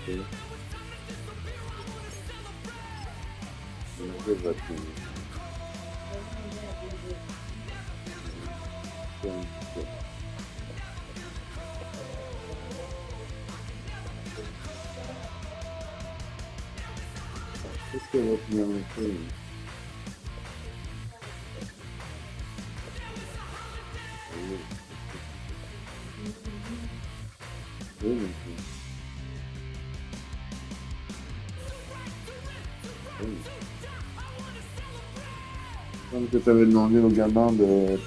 Okay. Give that to me. Okay. Let's go with me on the team. Comme que tu avais demandé au gamin de.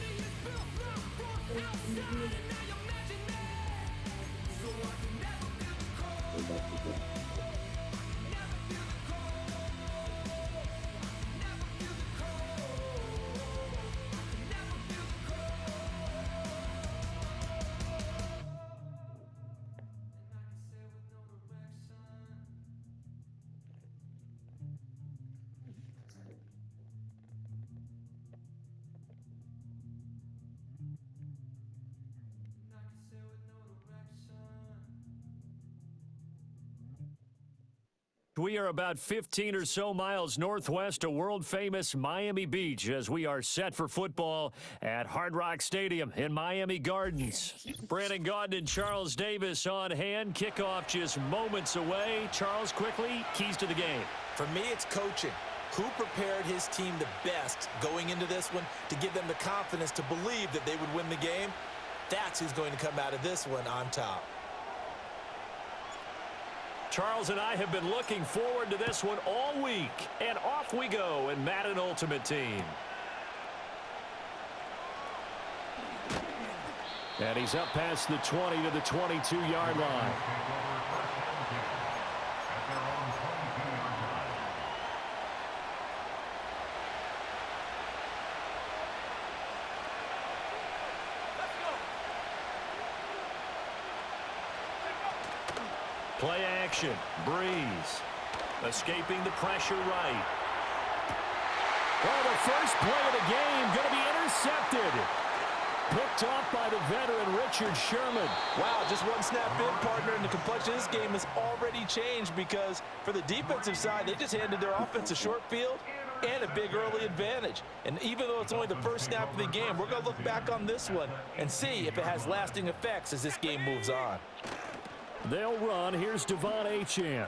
We are about 15 or so miles northwest of world-famous Miami Beach as we are set for football at Hard Rock Stadium in Miami Gardens. Brandon Gaudin and Charles Davis on hand. Kickoff just moments away. Charles, quickly, keys to the game. For me, it's coaching. Who prepared his team the best going into this one to give them the confidence to believe that they would win the game? That's who's going to come out of this one on top. Charles and I have been looking forward to this one all week. And off we go in Madden Ultimate Team. And he's up past the 20 to the 22-yard line. Play action. Breeze. Escaping the pressure right. Well, the first play of the game going to be intercepted. Picked off by the veteran Richard Sherman. Wow, just one snap in, partner, and the complexion of this game has already changed because for the defensive side, they just handed their offense a short field and a big early advantage. And even though it's only the first snap of the game, we're going to look back on this one and see if it has lasting effects as this game moves on. They'll run. Here's Devon Achane.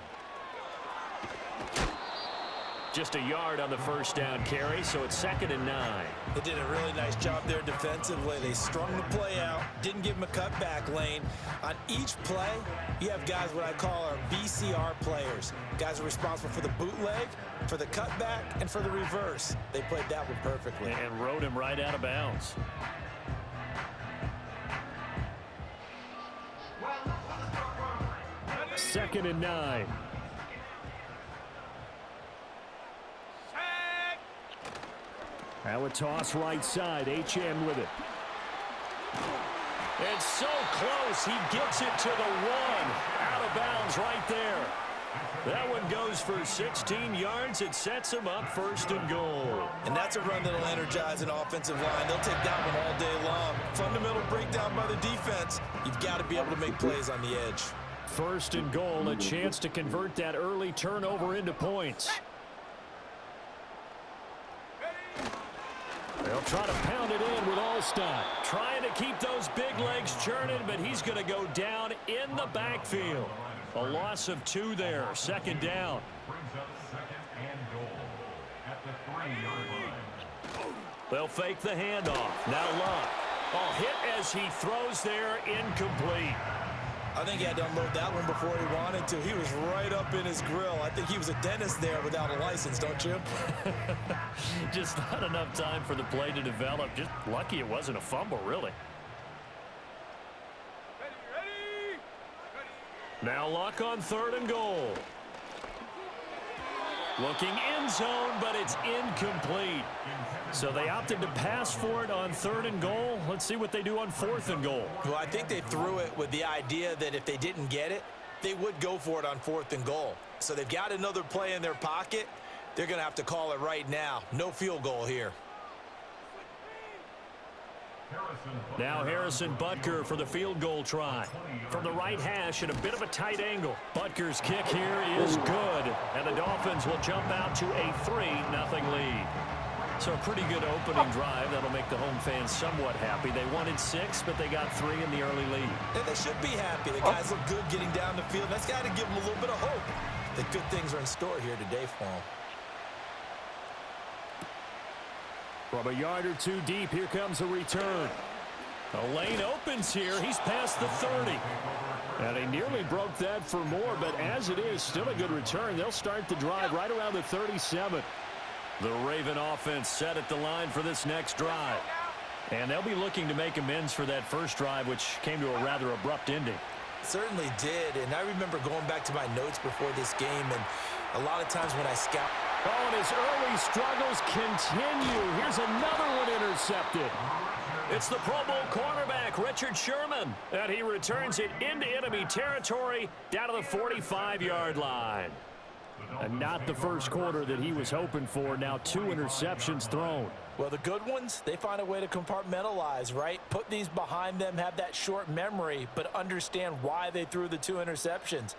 Just a yard on the first down carry, so it's 2nd and 9. They did a really nice job there defensively. They strung the play out, didn't give them a cutback lane. On each play, you have guys what I call our BCR players. Guys are responsible for the bootleg, for the cutback, and for the reverse. They played that one perfectly. And rode him right out of bounds. Second and 9. Now a toss right side. Achane with it. It's so close. He gets it to the 1. Out of bounds right there. That one goes for 16 yards. It sets him up 1st and goal. And that's a run that'll energize an offensive line. They'll take that one all day long. Fundamental breakdown by the defense. You've got to be able to make plays on the edge. 1st and goal, a chance to convert that early turnover into points. They'll try to pound it in with Allstott. Trying to keep those big legs churning, but he's going to go down in the backfield. A loss of 2 there, 2nd down. They'll fake the handoff. Now Luck. Oh, hit as he throws there, incomplete. I think he had to unload that one before he wanted to. He was right up in his grill. I think he was a dentist there without a license, don't you? Just not enough time for the play to develop. Just lucky it wasn't a fumble, really. Now Luck on 3rd and goal. Looking end zone, but it's incomplete. So they opted to pass for it on 3rd and goal. Let's see what they do on 4th and goal. Well, I think they threw it with the idea that if they didn't get it, they would go for it on 4th and goal. So they've got another play in their pocket. They're going to have to call it right now. No field goal here. Now Harrison Butker for the field goal try. From the right hash at a bit of a tight angle. Butker's kick here is good. And the Dolphins will jump out to a 3-0 lead. So a pretty good opening drive. That'll make the home fans somewhat happy. They wanted 6, but they got 3 in the early lead. And they should be happy. The guys look good getting down the field. That's got to give them a little bit of hope that good things are in store here today for them. From a yard or two deep, here comes a return. The lane opens here. He's past the 30. And he nearly broke that for more, but as it is, still a good return. They'll start the drive right around the 37. The Raven offense set at the line for this next drive. And they'll be looking to make amends for that first drive, which came to a rather abrupt ending. Certainly did, and I remember going back to my notes before this game, and a lot of times when I scout. Oh, and his early struggles continue. Here's another one intercepted. It's the Pro Bowl cornerback, Richard Sherman, and he returns it into enemy territory down to the 45-yard line. And not the first quarter that he was hoping for. Now 2 interceptions thrown. Well, the good ones, they find a way to compartmentalize, right? Put these behind them, have that short memory, but understand why they threw the 2 interceptions.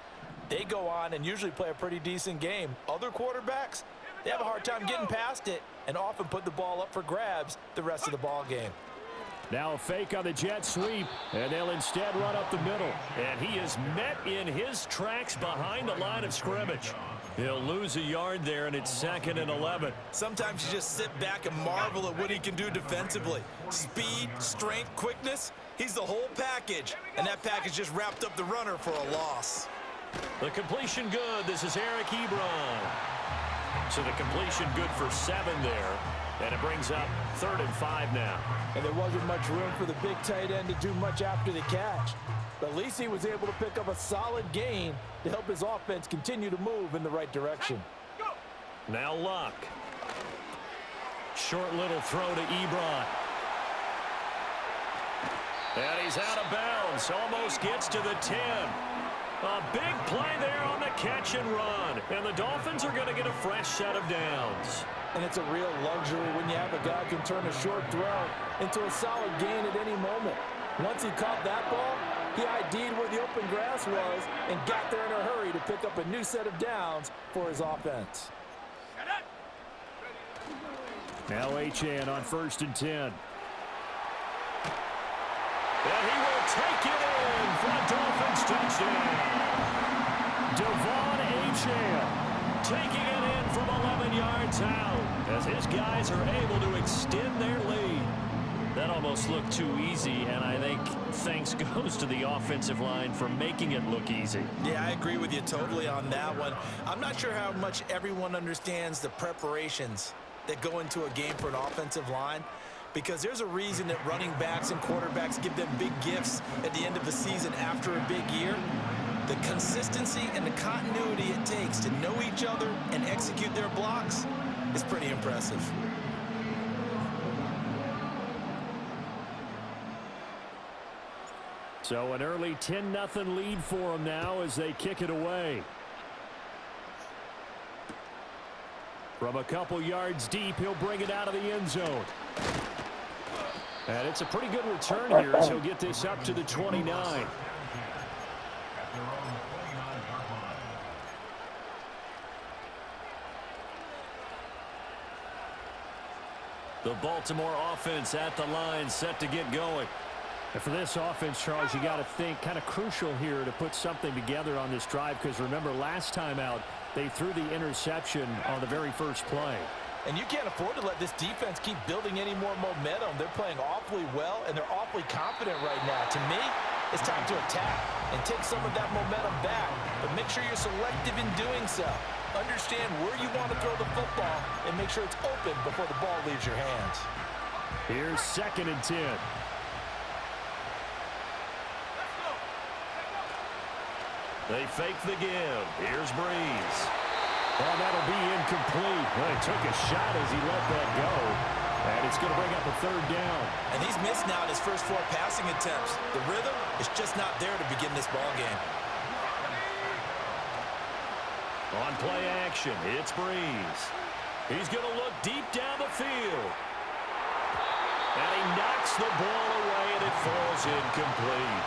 They go on and usually play a pretty decent game. Other quarterbacks, they have a hard time getting past it and often put the ball up for grabs the rest of the ball game. Now a fake on the jet sweep, and they'll instead run up the middle. And he is met in his tracks behind the line of scrimmage. He'll lose a yard there, and it's 2nd and 11. Sometimes you just sit back and marvel at what he can do defensively. Speed, strength, quickness, he's the whole package. And that package just wrapped up the runner for a loss. The completion good. This is Eric Ebron. So the completion good for 7 there. And it brings up 3rd and 5 now. And there wasn't much room for the big tight end to do much after the catch. But at least he was able to pick up a solid gain to help his offense continue to move in the right direction. Now Luck. Short little throw to Ebron. And he's out of bounds. Almost gets to the 10. A big play there on the catch and run. And the Dolphins are going to get a fresh set of downs. And it's a real luxury when you have a guy who can turn a short throw into a solid gain at any moment. Once he caught that ball, he ID'd where the open grass was and got there in a hurry to pick up a new set of downs for his offense. Now Achane on 1st and 10. And he will take it in for a Dolphins touchdown. Devon Achane taking it in from 11 yards out as his guys are able to extend their lead. That almost looked too easy, and I think thanks goes to the offensive line for making it look easy. Yeah, I agree with you totally on that one. I'm not sure how much everyone understands the preparations that go into a game for an offensive line, because there's a reason that running backs and quarterbacks give them big gifts at the end of the season after a big year. The consistency and the continuity it takes to know each other and execute their blocks is pretty impressive. So an early 10-0 lead for them now as they kick it away. From a couple yards deep, he'll bring it out of the end zone. And it's a pretty good return here as he'll get this up to the 29. The Baltimore offense at the line, set to get going. And for this offense, Charles, you got to think kind of crucial here to put something together on this drive, because remember last time out they threw the interception on the very first play. And you can't afford to let this defense keep building any more momentum. They're playing awfully well, and they're awfully confident right now. To me, it's time to attack and take some of that momentum back. But make sure you're selective in doing so. Understand where you want to throw the football and make sure it's open before the ball leaves your hands. Here's 2nd and 10. They fake the give. Here's Breeze. Well, that'll be incomplete. Well, he took a shot as he let that go. And it's going to bring up a 3rd down. And he's missed now in his first 4 passing attempts. The rhythm is just not there to begin this ball game. On play action, it's Breeze. He's going to look deep down the field. And he knocks the ball away, and it falls incomplete.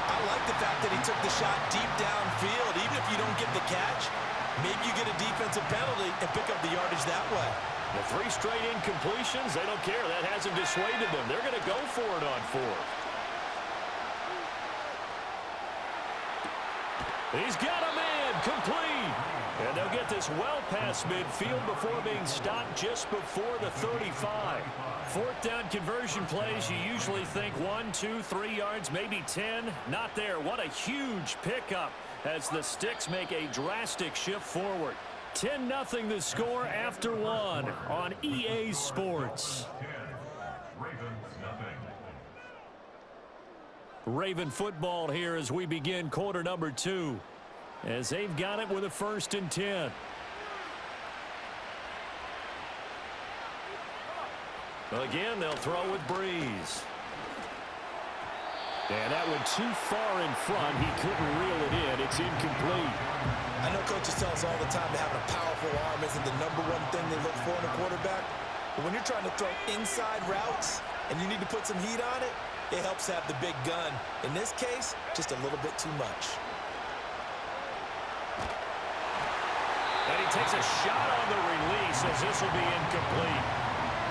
I like the fact that he took the shot deep downfield. Even if you don't get the catch, maybe you get a defensive penalty and pick up the yardage that way. The 3 straight incompletions, they don't care. That hasn't dissuaded them. They're going to go for it on 4th. He's got a man complete. And they'll get this well past midfield before being stopped just before the 35. 4th down conversion plays, you usually think 1, 2, 3 yards, maybe 10. Not there. What a huge pickup as the Sticks make a drastic shift forward. 10-0 the score after 1 on EA Sports. Raven football here as we begin quarter number 2. As they've got it with a 1st and 10. Again, they'll throw with Breeze. And that went too far in front. He couldn't reel it in. It's incomplete. I know coaches tell us all the time that having a powerful arm isn't the #1 thing they look for in a quarterback. But when you're trying to throw inside routes and you need to put some heat on it, it helps have the big gun. In this case, just a little bit too much. And he takes a shot on the release as this will be incomplete.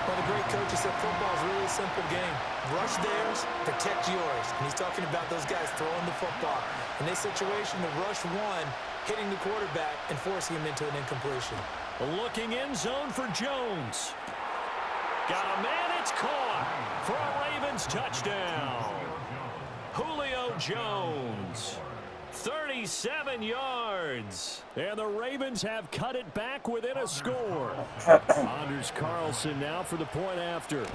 Well, the great coach said football is really a simple game. Rush theirs, protect yours. And he's talking about those guys throwing the football. In this situation, the rush one, hitting the quarterback and forcing him into an incompletion. Looking in zone for Jones. Got a man, it's caught for a Ravens touchdown. Julio Jones. 37 yards. And the Ravens have cut it back within a score. Anders Carlson now for the point after.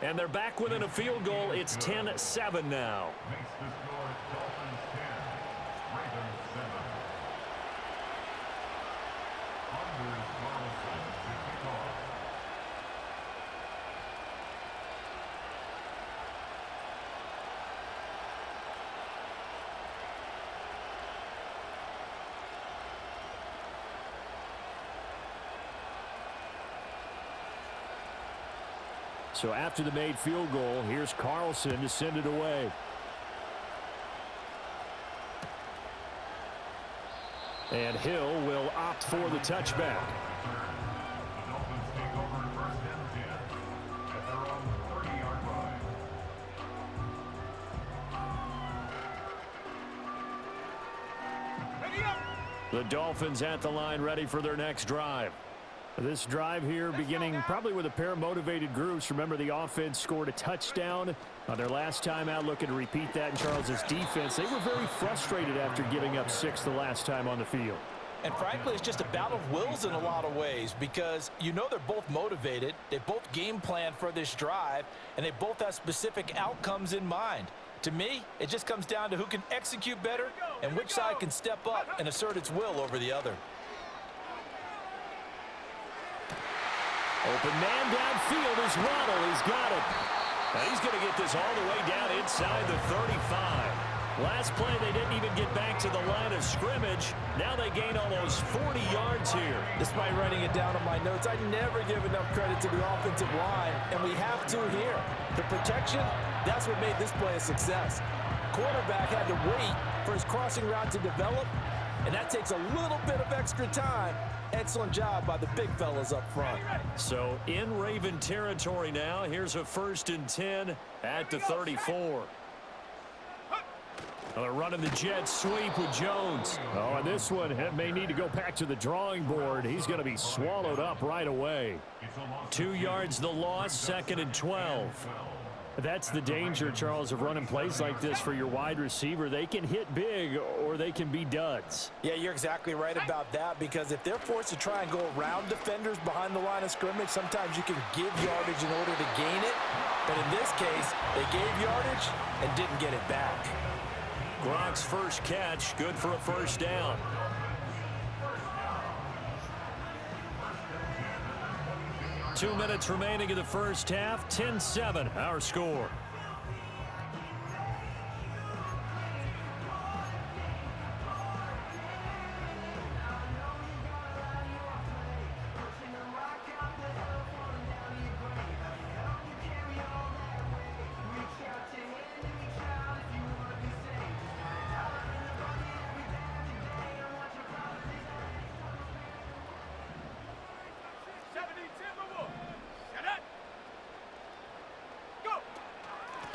And they're back within a field goal. It's 10-7 now. So after the made field goal, here's Carlson to send it away. And Hill will opt for the touchback. The Dolphins at the line ready for their next drive. This drive here beginning probably with a pair of motivated groups. Remember, the offense scored a touchdown on their last time out, looking to repeat that in Charles's defense. They were very frustrated after giving up 6 the last time on the field. And frankly, it's just a battle of wills in a lot of ways because you know they're both motivated. They both game plan for this drive, and they both have specific outcomes in mind. To me, it just comes down to who can execute better and which side can step up and assert its will over the other. Open man downfield is Waddle. He's got it. And he's going to get this all the way down inside the 35. Last play, they didn't even get back to the line of scrimmage. Now they gain almost 40 yards here. Despite writing it down on my notes, I never give enough credit to the offensive line, and we have to here. The protection, that's what made this play a success. Quarterback had to wait for his crossing route to develop, and that takes a little bit of extra time. Excellent job by the big fellas up front. So in Raven territory now, here's a 1st and 10 at the 34. They're running the jet sweep with Jones. Oh, and this one may need to go back to the drawing board. He's going to be swallowed up right away. 2 yards the loss, 2nd and 12. That's the danger, Charles, of running plays like this for your wide receiver. They can hit big or they can be duds. Yeah, you're exactly right about that because if they're forced to try and go around defenders behind the line of scrimmage, sometimes you can give yardage in order to gain it. But in this case, they gave yardage and didn't get it back. Gronk's first catch, good for a 1st down. Two minutes remaining in the first half. 10-7, our score.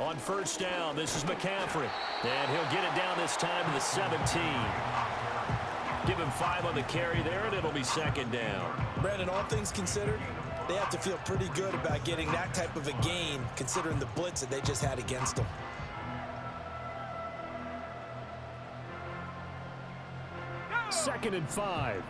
On first down, this is McCaffrey. And he'll get it down this time to the 17. Give him 5 on the carry there, and it'll be second down. Brandon, all things considered, they have to feel pretty good about getting that type of a gain, considering the blitz that they just had against them. Second and 5.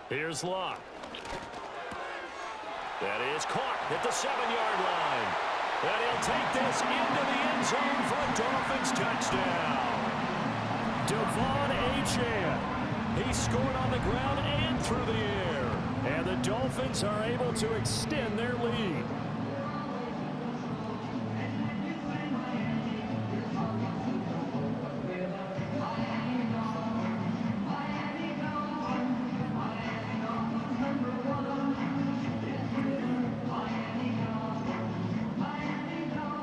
Here's Locke. That is caught at the 7-yard line. And he'll take this into the end zone for a Dolphins touchdown. Devon Achane. He scored on the ground and through the air. And the Dolphins are able to extend their lead.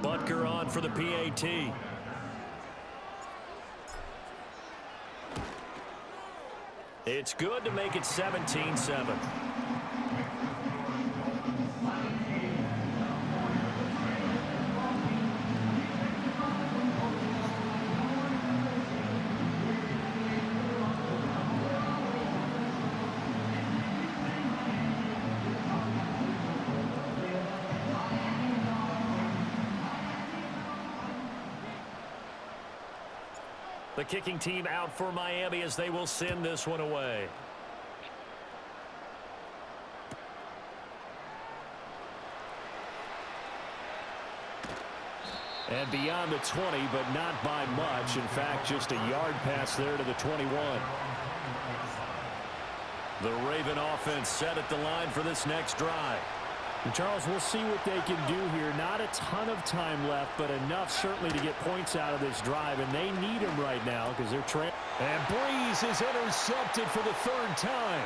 Butker on for the PAT. It's good to make it 17-7. The kicking team out for Miami as they will send this one away. And beyond the 20, but not by much. In fact, just a yard pass there to the 21. The Raven offense set at the line for this next drive. And Charles, we'll see what they can do here. Not a ton of time left, but enough certainly to get points out of this drive, and they need them right now because they're trailing. And Breeze is intercepted for the 3rd time.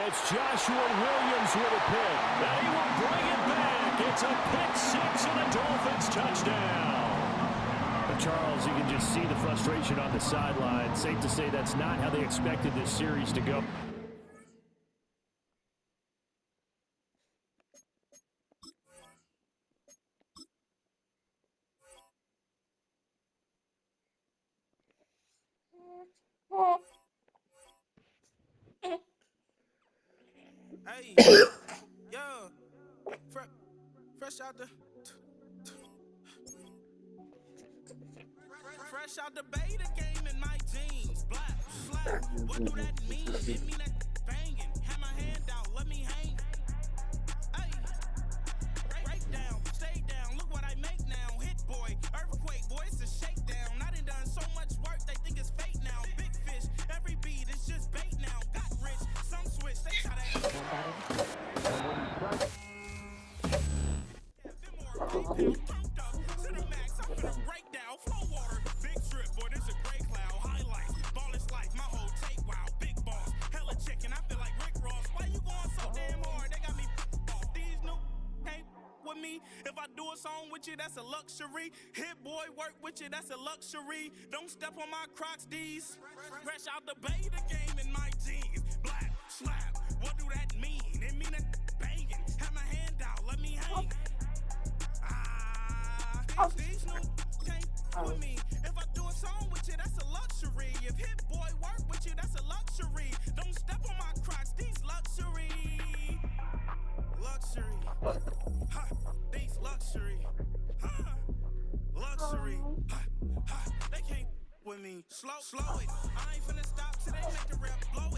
It's Joshua Williams with a pick. And he will bring it back. It's a pick 6 and a Dolphins touchdown. But Charles, you can just see the frustration on the sideline. Safe to say that's not how they expected this series to go. Hey, yo, fresh out the beta game in my jeans. Black, slap, what do that mean? It mean that banging. Have my hand out, let me hang. Hey, break down, stay down, look what I make now. Hit boy, earthquake, boy, it's a shakedown. I done so much work, they think it's fake now. Big fish, every beat is just bait now. Got rich, some switch, they try to. If I do a song with you, that's a luxury. Hit boy, work with you, that's a luxury. Don't step on my Crocs, D's. Fresh out the beta game in my jeans. Black, slap, what do that mean? It mean that banging. Have my hand out, let me hang. These new can't with me. If I do a song with you, that's a luxury. If hit boy, work with you, that's a luxury. Don't step on my Crocs, these luxury. Luxury. Ha, these luxury. Ha, luxury. Ha, ha, they can't with me. Slow it. I ain't finna stop till they make the rap blow.